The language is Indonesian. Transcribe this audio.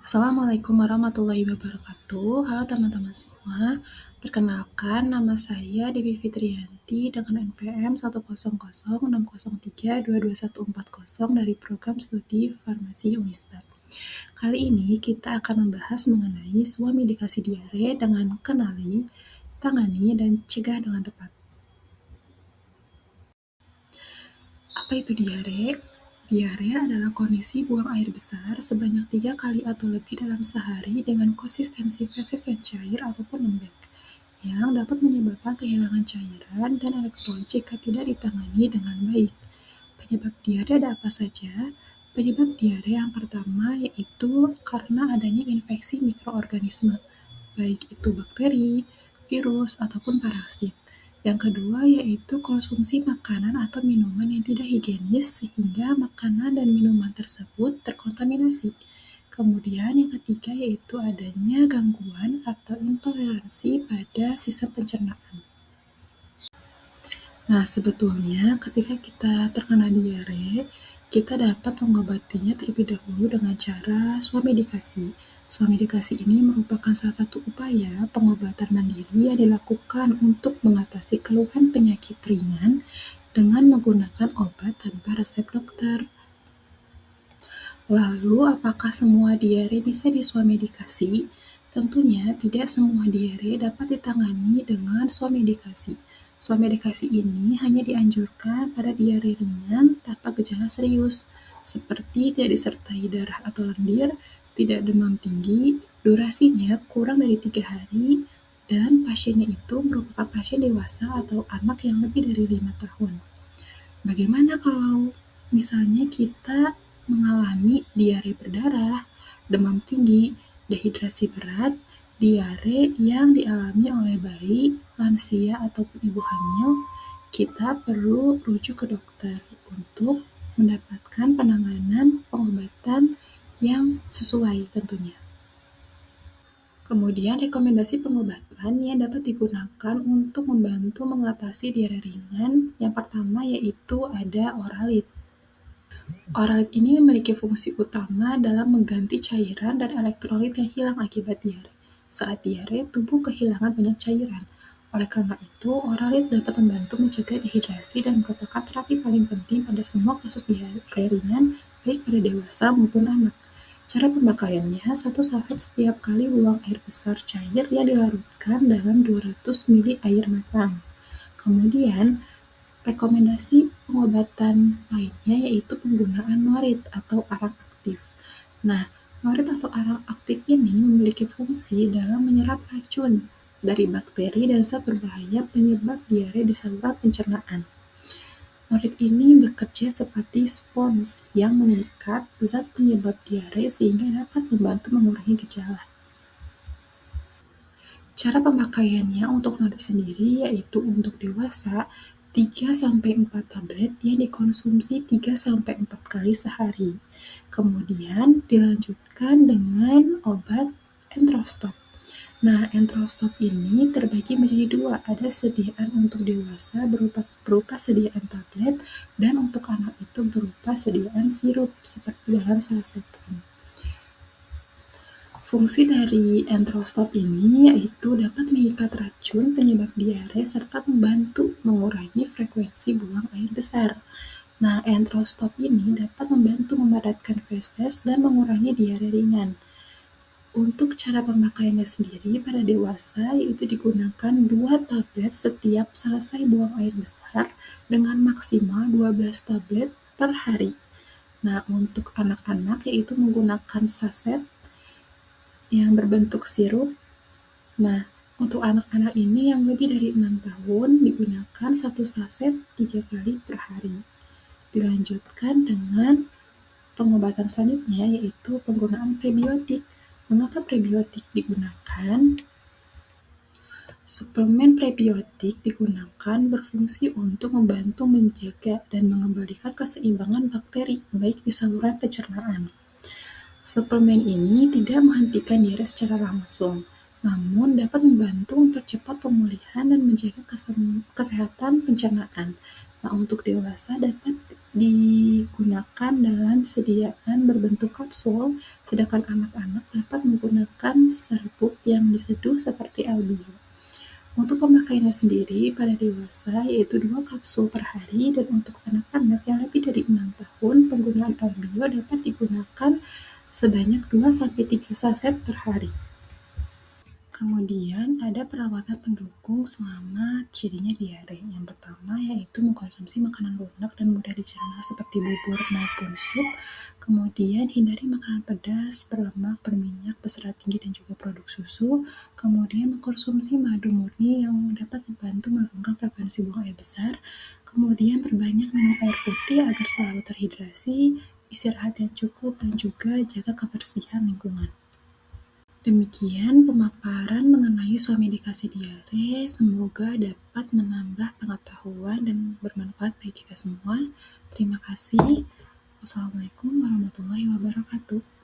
Assalamualaikum warahmatullahi wabarakatuh. Halo teman-teman semua. Perkenalkan, nama saya Devi Fitriyanti dengan NPM 1006063222140 dari program studi Farmasi Unisba. Kali ini kita akan membahas mengenai suami dikasih diare dengan kenali, tangani, dan cegah dengan tepat. Apa itu diare? Diare adalah kondisi buang air besar sebanyak 3 kali atau lebih dalam sehari dengan konsistensi feses yang cair ataupun lembek, yang dapat menyebabkan kehilangan cairan dan elektrolit jika tidak ditangani dengan baik. Penyebab diare ada apa saja? Penyebab diare yang pertama yaitu karena adanya infeksi mikroorganisme, baik itu bakteri, virus, ataupun parasit. Yang kedua yaitu konsumsi makanan atau minuman yang tidak higienis sehingga makanan dan minuman tersebut terkontaminasi. Kemudian yang ketiga yaitu adanya gangguan atau intoleransi pada sistem pencernaan. Nah, sebetulnya ketika kita terkena diare, kita dapat mengobatinya terlebih dahulu dengan cara suami dikasi. Suami dikasi ini merupakan salah satu upaya pengobatan mandiri yang dilakukan untuk mengatasi keluhan penyakit ringan dengan menggunakan obat tanpa resep dokter. Lalu, apakah semua diare bisa disuamedikasi? Tentunya tidak semua diare dapat ditangani dengan suamedikasi. Suamedikasi ini hanya dianjurkan pada diare ringan tanpa gejala serius, seperti tidak disertai darah atau lendir, tidak demam tinggi, durasinya kurang dari 3 hari, dan pasiennya itu merupakan pasien dewasa atau anak yang lebih dari 5 tahun. Bagaimana kalau misalnya kita mengalami diare berdarah, demam tinggi, dehidrasi berat, diare yang dialami oleh bayi, lansia, ataupun ibu hamil, kita perlu rujuk ke dokter untuk mendapatkan penanganan pengobatan yang sesuai tentunya. Kemudian rekomendasi pengobatan yang dapat digunakan untuk membantu mengatasi diare ringan, yang pertama yaitu ada oralit. Oralit ini memiliki fungsi utama dalam mengganti cairan dan elektrolit yang hilang akibat diare. Saat diare, tubuh kehilangan banyak cairan. Oleh karena itu, oralit dapat membantu mencegah dehidrasi dan merupakan terapi paling penting pada semua kasus diare ringan, baik pada dewasa maupun anak. Cara pemakaiannya, 1 saset setiap kali buang air besar cair yang dilarutkan dalam 200 ml air matang. Kemudian, rekomendasi pengobatan lainnya yaitu penggunaan norit atau arang aktif. Nah, norit atau arang aktif ini memiliki fungsi dalam menyerap racun dari bakteri dan zat berbahaya penyebab diare di saluran pencernaan. Norit ini bekerja seperti spons yang mengikat zat penyebab diare sehingga dapat membantu mengurangi gejala. Cara pemakaiannya untuk norit sendiri yaitu untuk dewasa 3-4 tablet yang dikonsumsi 3-4 kali sehari. Kemudian dilanjutkan dengan obat entrostop. Nah, entrostop ini terbagi menjadi 2, ada sediaan untuk dewasa berupa sediaan tablet dan untuk anak itu berupa sediaan sirup seperti dalam sasetan. Fungsi dari entrostop ini yaitu dapat mengikat racun penyebab diare serta membantu mengurangi frekuensi buang air besar. Nah, entrostop ini dapat membantu memadatkan feses dan mengurangi diare ringan. Untuk cara pemakaiannya sendiri pada dewasa yaitu digunakan 2 tablet setiap selesai buang air besar dengan maksimal 12 tablet per hari. Nah, untuk anak-anak yaitu menggunakan saset yang berbentuk sirup. Nah, untuk anak-anak ini yang lebih dari 6 tahun digunakan 1 saset 3 kali per hari. Dilanjutkan dengan pengobatan selanjutnya yaitu penggunaan prebiotik. Mengapa prebiotik digunakan? Suplemen prebiotik digunakan berfungsi untuk membantu menjaga dan mengembalikan keseimbangan bakteri baik di saluran pencernaan. Suplemen ini tidak menghentikan diare secara langsung, namun dapat membantu mempercepat pemulihan dan menjaga kesehatan pencernaan. Nah, untuk dewasa dapat digunakan dalam sediaan berbentuk kapsul, sedangkan anak-anak dapat menggunakan serbuk yang diseduh seperti albio. Untuk pemakaiannya sendiri pada dewasa yaitu 2 kapsul per hari, dan untuk anak-anak yang lebih dari 6 tahun, penggunaan albio dapat digunakan sebanyak 2-3 saset per hari. Kemudian ada perawatan pendukung selama terjadinya diare. Yang pertama yaitu mengkonsumsi makanan lunak dan mudah dicerna seperti bubur maupun sup. Kemudian hindari makanan pedas, berlemak, berminyak, berserat tinggi dan juga produk susu. Kemudian mengkonsumsi madu murni yang dapat membantu menurunkan frekuensi buang air besar. Kemudian perbanyak minum air putih agar selalu terhidrasi, istirahat yang cukup, dan juga jaga kebersihan lingkungan. Demikian pemaparan mengenai suami dikasih diare, semoga dapat menambah pengetahuan dan bermanfaat bagi kita semua. Terima kasih. Wassalamualaikum warahmatullahi wabarakatuh.